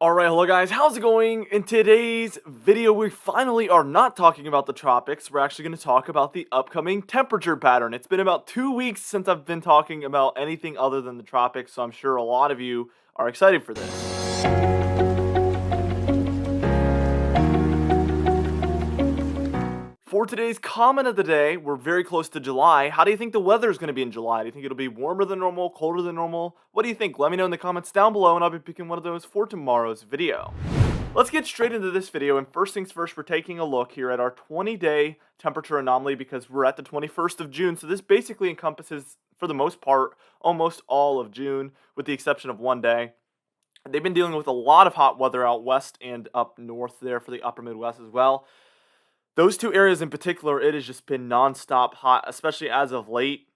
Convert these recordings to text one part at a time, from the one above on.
Alright, hello guys, how's it going? In today's video, we finally are not talking about the tropics. We're actually going to talk about the upcoming temperature pattern. It's been about 2 weeks since I've been talking about anything other than the tropics, so I'm sure a lot of you are excited for this. For today's comment of the day, we're very close to July. How do you think the weather is going to be in July? Do you think it'll be warmer than normal, colder than normal? What do you think? Let me know in the comments down below, and I'll be picking one of those for tomorrow's video. Let's get straight into this video, and first things first, we're taking a look here at our 20-day temperature anomaly because we're at the 21st of June, so this basically encompasses, for the most part, almost all of June, with the exception of one day. They've been dealing with a lot of hot weather out west and up north there for the upper Midwest as well. Those two areas in particular, it has just been nonstop hot, especially as of late.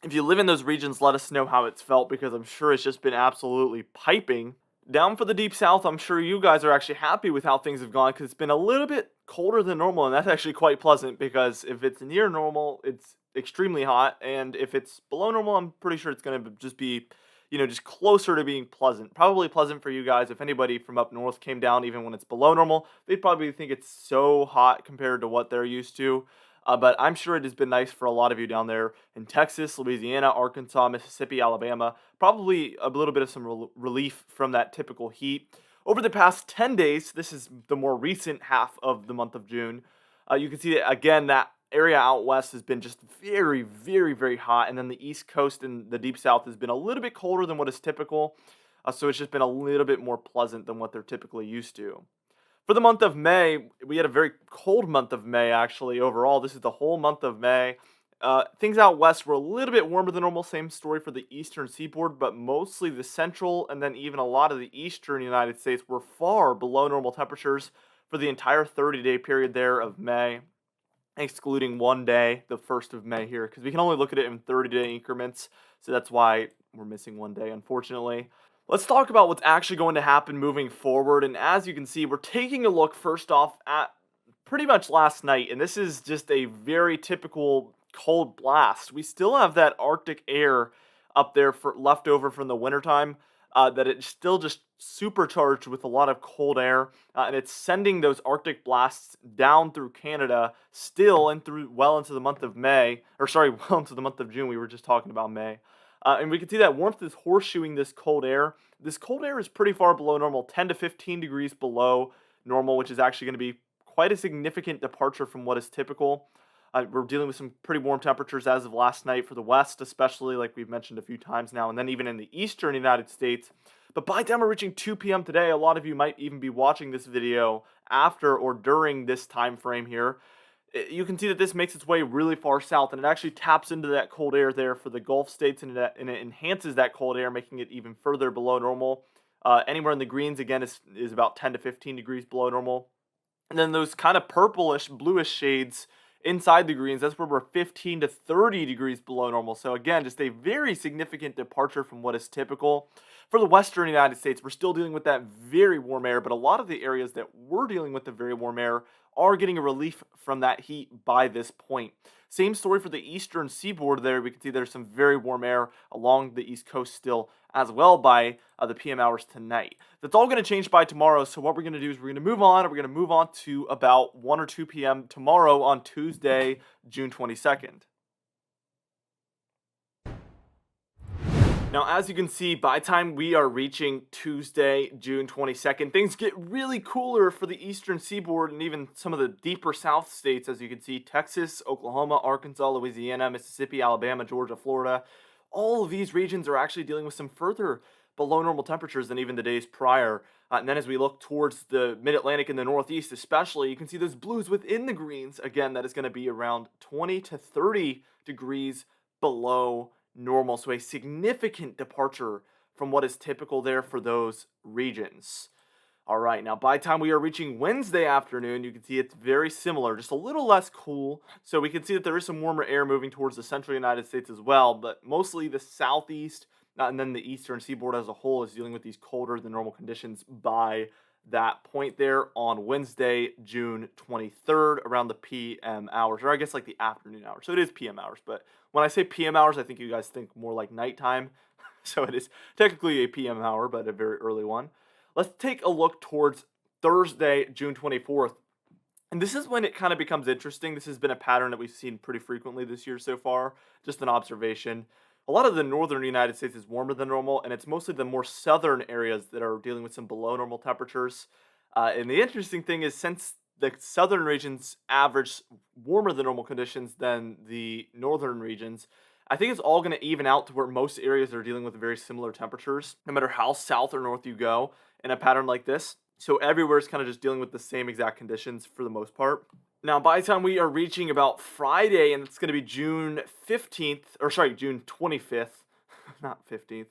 If you live in those regions, let us know how it's felt because I'm sure it's just been absolutely piping. Down for the deep south, I'm sure you guys are actually happy with how things have gone because it's been a little bit colder than normal, and that's actually quite pleasant because if it's near normal, it's extremely hot, and if it's below normal, I'm pretty sure it's going to just be, just closer to being pleasant. Probably pleasant for you guys. If anybody from up north came down, even when it's below normal, they'd probably think it's so hot compared to what they're used to. But I'm sure it has been nice for a lot of you down there in Texas, Louisiana, Arkansas, Mississippi, Alabama. Probably a little bit of some relief from that typical heat. Over the past 10 days, this is the more recent half of the month of June, you can see that, again, that area out west has been just very, very, very hot. And then the East Coast and the Deep South has been a little bit colder than what is typical. So it's just been a little bit more pleasant than what they're typically used to. For the month of May, we had a very cold month of May, actually, overall. This is the whole month of May. Things out west were a little bit warmer than normal. Same story for the eastern seaboard, but mostly the central and then even a lot of the eastern United States were far below normal temperatures for the entire 30-day period there of May, excluding one day, the 1st of May here, because we can only look at it in 30-day increments, so that's why we're missing one day, unfortunately. Let's talk about what's actually going to happen moving forward, and as you can see, we're taking a look first off at pretty much last night, and this is just a very typical cold blast. We still have that Arctic air up there for left over from the wintertime, that it's still just supercharged with a lot of cold air, and it's sending those Arctic blasts down through Canada still and through well into the month of May, or sorry, well into the month of June. We were just talking about May. And we can see that warmth is horseshoeing this cold air. This cold air is pretty far below normal, 10 to 15 degrees below normal, which is actually going to be quite a significant departure from what is typical. We're dealing with some pretty warm temperatures as of last night for the West, especially, like we've mentioned a few times now, and then even in the eastern United States. But by the time we're reaching 2 p.m. today, a lot of you might even be watching this video after or during this time frame here. You can see that this makes its way really far south, and it actually taps into that cold air there for the Gulf states, and it enhances that cold air, making it even further below normal. Anywhere in the greens, again, is about 10 to 15 degrees below normal. And then those kind of purplish, bluish shades inside the greens, that's where we're 15 to 30 degrees below normal. So again, just a very significant departure from what is typical. For the western United States, we're still dealing with that very warm air, but a lot of the areas that we're dealing with the very warm air are getting a relief from that heat by this point. Same story for the eastern seaboard there. We can see there's some very warm air along the east coast still as well by the PM hours tonight. That's all going to change by tomorrow, so what we're going to do is we're going to move on, and we're going to move on to about 1 or 2 p.m. tomorrow on Tuesday, June 22nd. Now, as you can see, by the time we are reaching Tuesday, June 22nd, things get really cooler for the eastern seaboard and even some of the deeper south states. As you can see, Texas, Oklahoma, Arkansas, Louisiana, Mississippi, Alabama, Georgia, Florida. All of these regions are actually dealing with some further below normal temperatures than even the days prior. And then as we look towards the mid-Atlantic and the Northeast especially, you can see those blues within the greens. Again, that is going to be around 20 to 30 degrees below normal, so a significant departure from what is typical there for those regions. All right, now by the time we are reaching Wednesday afternoon, you can see it's very similar, just a little less cool. So we can see that there is some warmer air moving towards the central United States as well, but mostly the southeast and then the eastern seaboard as a whole is dealing with these colder than normal conditions by that point there on Wednesday, June 23rd, around the PM hours, or I guess like the afternoon hours. So it is PM hours, but when I say PM hours, I think you guys think more like nighttime. So it is technically a PM hour, but a very early one. Let's take a look towards Thursday, June 24th. And this is when it kind of becomes interesting. This has been a pattern that we've seen pretty frequently this year so far. Just an observation. A lot of the northern United States is warmer than normal, and it's mostly the more southern areas that are dealing with some below normal temperatures. And the interesting thing is, since the southern regions average warmer than normal conditions than the northern regions, I think it's all going to even out to where most areas are dealing with very similar temperatures, no matter how south or north you go in a pattern like this. So everywhere is kind of just dealing with the same exact conditions for the most part. Now, by the time we are reaching about Friday, and it's going to be June 15th, or sorry, June 25th, not 15th.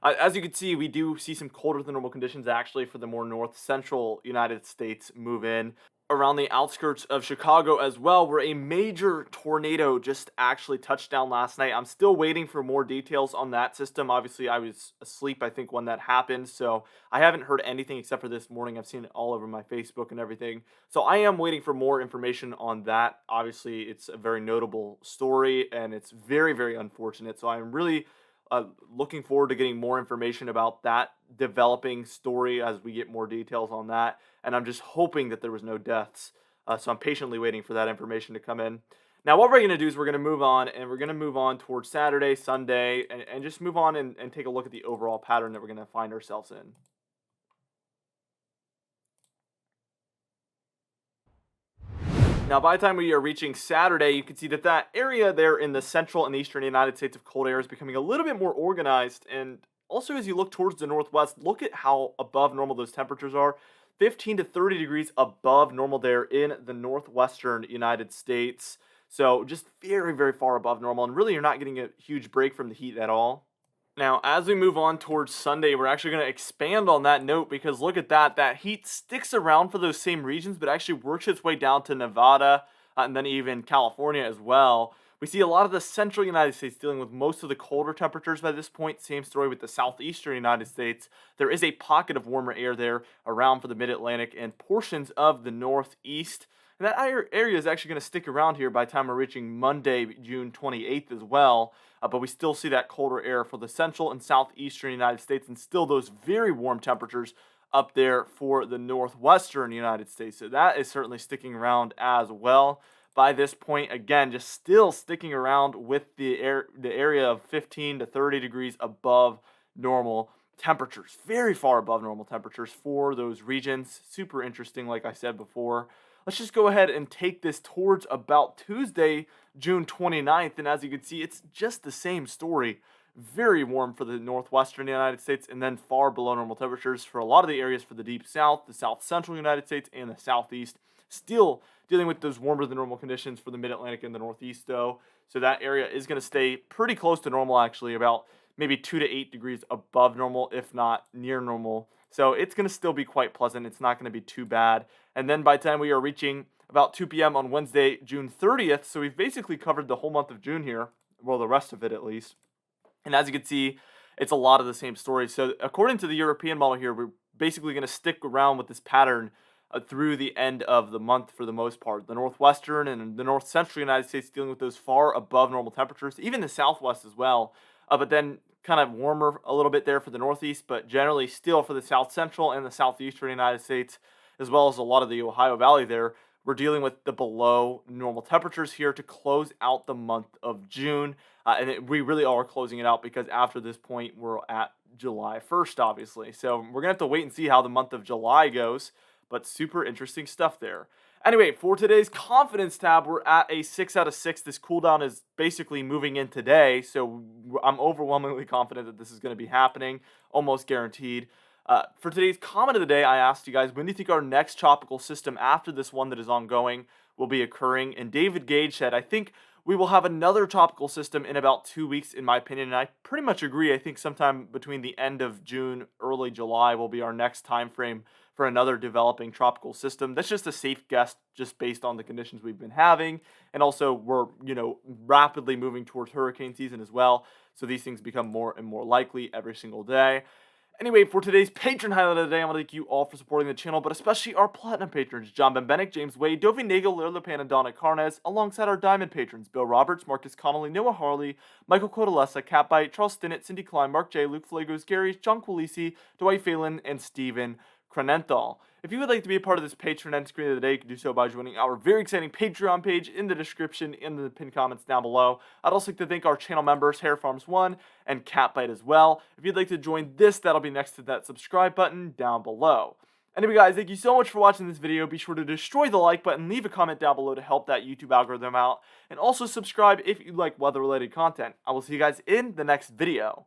As you can see, we do see some colder than normal conditions actually for the more north central United States move in. Around the outskirts of Chicago as well, where a major tornado just actually touched down last night. I'm still waiting for more details on that system. Obviously, I was asleep, I think, when that happened, so I haven't heard anything except for this morning. I've seen it all over my Facebook and everything. So I am waiting for more information on that. Obviously, it's a very notable story, and it's very, very unfortunate. So I'm really looking forward to getting more information about that developing story as we get more details on that. And I'm just hoping that there was no deaths. So I'm patiently waiting for that information to come in. Now, what we're going to do is we're going to move on, and we're going to move on towards Saturday, Sunday, and just move on and take a look at the overall pattern that we're going to find ourselves in. Now, by the time we are reaching Saturday, you can see that that area there in the central and eastern United States of cold air is becoming a little bit more organized. And also, as you look towards the northwest, look at how above normal those temperatures are. 15 to 30 degrees above normal there in the northwestern United States. So just very, very far above normal. And really, you're not getting a huge break from the heat at all. Now, as we move on towards Sunday, we're actually going to expand on that note because look at that. That heat sticks around for those same regions, but actually works its way down to Nevada and then even California as well. We see a lot of the central United States dealing with most of the colder temperatures by this point. Same story with the southeastern United States. There is a pocket of warmer air there around for the mid-Atlantic and portions of the northeast. And that area is actually going to stick around here by the time we're reaching Monday, June 28th as well. But we still see that colder air for the central and southeastern United States and still those very warm temperatures up there for the northwestern United States. So that is certainly sticking around as well. By this point, again, just still sticking around with the area of 15 to 30 degrees above normal temperatures. Very far above normal temperatures for those regions. Super interesting, like I said before. Let's just go ahead and take this towards about Tuesday, June 29th. And as you can see, it's just the same story. Very warm for the northwestern United States and then far below normal temperatures for a lot of the areas for the deep south, the south central United States, and the southeast. Still dealing with those warmer than normal conditions for the mid-Atlantic and the northeast, though. So that area is going to stay pretty close to normal, actually, about maybe 2 to 8 degrees above normal, if not near normal. So it's going to still be quite pleasant. It's not going to be too bad. And then by the time we are reaching about 2 p.m. on Wednesday, June 30th, so we've basically covered the whole month of June here, well, the rest of it at least. And as you can see, it's a lot of the same story. So according to the European model here, we're basically going to stick around with this pattern through the end of the month for the most part. The northwestern and the north central United States dealing with those far above normal temperatures, even the southwest as well. But then kind of warmer a little bit there for the northeast, but generally still for the south central and the southeastern United States, as well as a lot of the Ohio Valley there, we're dealing with the below normal temperatures here to close out the month of June. We really are closing it out because after this point, we're at July 1st, obviously. So we're going to have to wait and see how the month of July goes, but super interesting stuff there. Anyway, for today's confidence tab, we're at a 6 out of 6. This cooldown is basically moving in today, so I'm overwhelmingly confident that this is going to be happening, almost guaranteed. For today's comment of the day, I asked you guys, when do you think our next tropical system after this one that is ongoing will be occurring? And David Gage said, I think we will have another tropical system in about 2 weeks, in my opinion. And I pretty much agree. I think sometime between the end of June, early July will be our next time frame for another developing tropical system. That's just a safe guess, just based on the conditions we've been having. And also, we're, rapidly moving towards hurricane season as well. So these things become more and more likely every single day. Anyway, for today's patron highlight of the day, I want to thank you all for supporting the channel, but especially our platinum patrons, John Benbenick, James Wade, Dovi Nagel, Lira Lepan, and Donna Carnes, alongside our diamond patrons, Bill Roberts, Marcus Connolly, Noah Harley, Michael Codalessa, Catbite, Charles Stinnett, Cindy Klein, Mark J, Luke Flagos, Gary, John Quilisi, Dwight Phelan, and Steven Crenenthal. If you would like to be a part of this patron end screen of the day, you can do so by joining our very exciting Patreon page in the description in the pinned comments down below. I'd also like to thank our channel members, Hair Farms 1 and Catbite as well. If you'd like to join this, that'll be next to that subscribe button down below. Anyway guys, thank you so much for watching this video. Be sure to destroy the like button, leave a comment down below to help that YouTube algorithm out, and also subscribe if you like weather related content. I will see you guys in the next video.